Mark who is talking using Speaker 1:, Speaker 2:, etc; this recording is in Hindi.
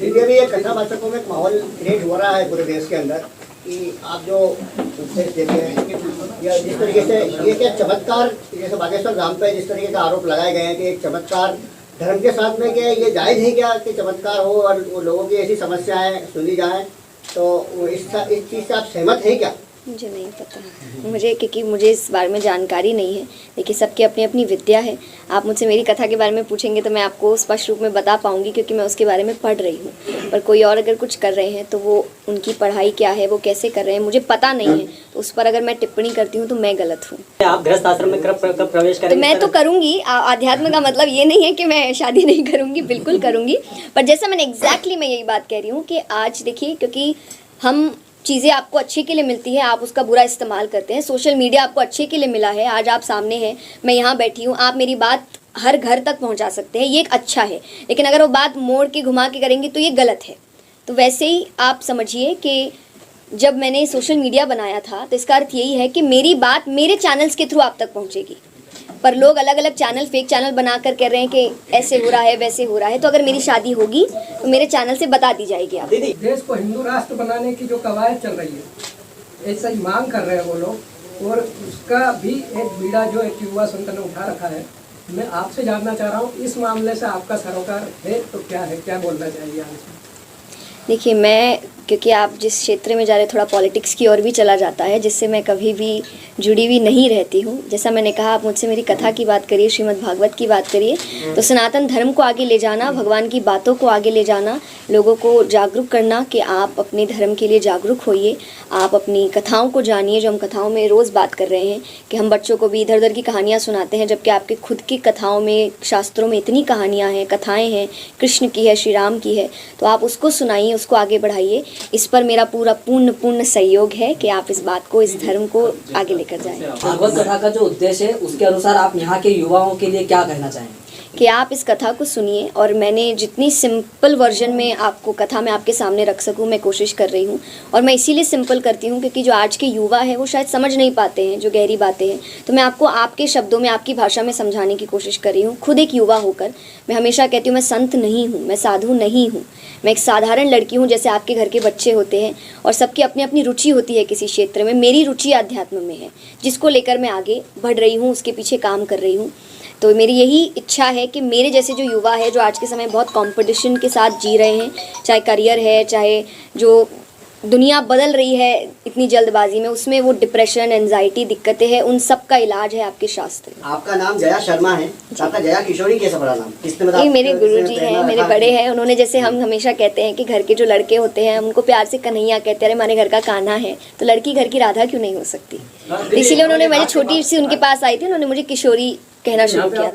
Speaker 1: ये भी एक कथावाचकों में एक माहौल क्रिएट हो रहा है पूरे देश के अंदर कि आप जो उपदेश देते हैं या जिस तरीके से ये क्या चमत्कार, जैसे बागेश्वर धाम पे जिस तरीके का आरोप लगाए गए हैं कि एक चमत्कार धर्म के साथ में क्या ये जायज़ है क्या कि चमत्कार हो और वो लोगों की ऐसी समस्याएं सुनी जाएं, तो वो इस चीज़ से आप सहमत हैं क्या?
Speaker 2: मुझे नहीं पता मुझे, क्योंकि मुझे इस बारे में जानकारी नहीं है। देखिए, सबकी अपनी अपनी विद्या है। आप मुझसे मेरी कथा के बारे में पूछेंगे तो मैं आपको स्पष्ट रूप में बता पाऊंगी, क्योंकि मैं उसके बारे में पढ़ रही हूँ। पर कोई और अगर कुछ कर रहे हैं तो वो उनकी पढ़ाई क्या है, वो कैसे कर रहे हैं, मुझे पता नहीं है। तो उस पर अगर मैं टिप्पणी करती हूँ तो मैं गलत हूँ।
Speaker 3: आप गृहस्थ आश्रम में कब प्रवेश करेंगे?
Speaker 2: तो मैं तो करूँगी। आध्यात्म का मतलब ये नहीं है कि मैं शादी नहीं करूँगी, बिल्कुल करूँगी। पर जैसा मैंने एग्जैक्टली मैं यही बात कह रही हूँ कि आज देखिए, क्योंकि हम चीज़ें आपको अच्छे के लिए मिलती है, आप उसका बुरा इस्तेमाल करते हैं। सोशल मीडिया आपको अच्छे के लिए मिला है, आज आप सामने हैं, मैं यहाँ बैठी हूँ, आप मेरी बात हर घर तक पहुँचा सकते हैं, ये एक अच्छा है। लेकिन अगर वो बात मोड़ के घुमा के करेंगे तो ये गलत है। तो वैसे ही आप समझिए कि जब मैंने सोशल मीडिया बनाया था तो इसका अर्थ यही है कि मेरी बात मेरे चैनल्स के थ्रू आप तक पहुँचेगी। पर लोग अलग अलग चैनल, फेक चैनल बनाकर कह रहे हैं कि ऐसे हो रहा है, वैसे हो रहा है। तो अगर मेरी शादी होगी तो मेरे चैनल से बता दी जाएगी आप।
Speaker 4: देश को हिंदू राष्ट्र बनाने की जो कवायद चल रही है, ऐसा ही मांग कर रहे हैं वो लोग, और उसका भी एक बीड़ा जो एक युवा संत ने उठा रखा है। मैं आपसे जानना चाह रहा हूँ, इस मामले से आपका सरोकार है तो क्या है, क्या बोलना चाहिए आपसे?
Speaker 2: देखिए, मैं, क्योंकि आप जिस क्षेत्र में जा रहे, थोड़ा पॉलिटिक्स की ओर भी चला जाता है, जिससे मैं कभी भी जुड़ी हुई नहीं रहती हूँ। जैसा मैंने कहा, आप मुझसे मेरी कथा की बात करिए, श्रीमद् भागवत की बात करिए, तो सनातन धर्म को आगे ले जाना, भगवान की बातों को आगे ले जाना, लोगों को जागरूक करना कि आप अपने धर्म के लिए जागरूक होइए, आप अपनी कथाओं को जानिए। जो हम कथाओं में रोज़ बात कर रहे हैं कि हम बच्चों को भी इधर उधर की कहानियाँ सुनाते हैं, जबकि आपके खुद की कथाओं में, शास्त्रों में इतनी कहानियाँ हैं, कथाएँ हैं, कृष्ण की है, श्री राम की है, तो आप उसको सुनाइए, उसको आगे बढ़ाइए। इस पर मेरा पूरा पूर्ण सहयोग है कि आप इस बात को, इस धर्म को आगे लेकर जाएं।
Speaker 3: भागवत कथा का जो उद्देश्य है, उसके अनुसार आप यहाँ के युवाओं के लिए क्या कहना चाहेंगे?
Speaker 2: कि आप इस कथा को सुनिए, और मैंने जितनी सिंपल वर्जन में आपको कथा में आपके सामने रख सकूं, मैं कोशिश कर रही हूं। और मैं इसीलिए सिंपल करती हूं क्योंकि जो आज के युवा है वो शायद समझ नहीं पाते हैं जो गहरी बातें हैं। तो मैं आपको आपके शब्दों में, आपकी भाषा में समझाने की कोशिश कर रही हूँ। खुद एक युवा होकर मैं हमेशा कहती हूँ, मैं संत नहीं हूँ, मैं साधु नहीं हूँ, मैं एक साधारण लड़की हूँ, जैसे आपके घर के बच्चे होते हैं। और सबकी अपनी अपनी रुचि होती है किसी क्षेत्र में। मेरी रुचि अध्यात्म में है, जिसको लेकर मैं आगे बढ़ रही हूँ, उसके पीछे काम कर रही हूँ। तो मेरी यही इच्छा है कि मेरे जैसे जो युवा है, जो आज के समय बहुत कंपटीशन के साथ जी रहे हैं, चाहे करियर है, चाहे जो दुनिया बदल रही है इतनी जल्दबाजी में, उसमें वो डिप्रेशन, एंजाइटी, दिक्कतें हैं, उन सब का इलाज है आपके शास्त्र।
Speaker 1: आपका नाम जया शर्मा है, आपका जया किशोरी कैसे पड़ा नाम? किसने बताया?
Speaker 2: ये मेरे गुरुजी हैं, मेरे बड़े हैं। उन्होंने, जैसे हम हमेशा कहते हैं कि घर के जो लड़के होते हैं उनको प्यार से कन्हैया कहते हैं, अरे हमारे घर का कान्हा है, तो लड़की घर की राधा क्यों नहीं हो सकती? इसीलिए उन्होंने, मैं छोटी सी उनके पास आई थी, उन्होंने मुझे किशोरी कहना शुरू किया।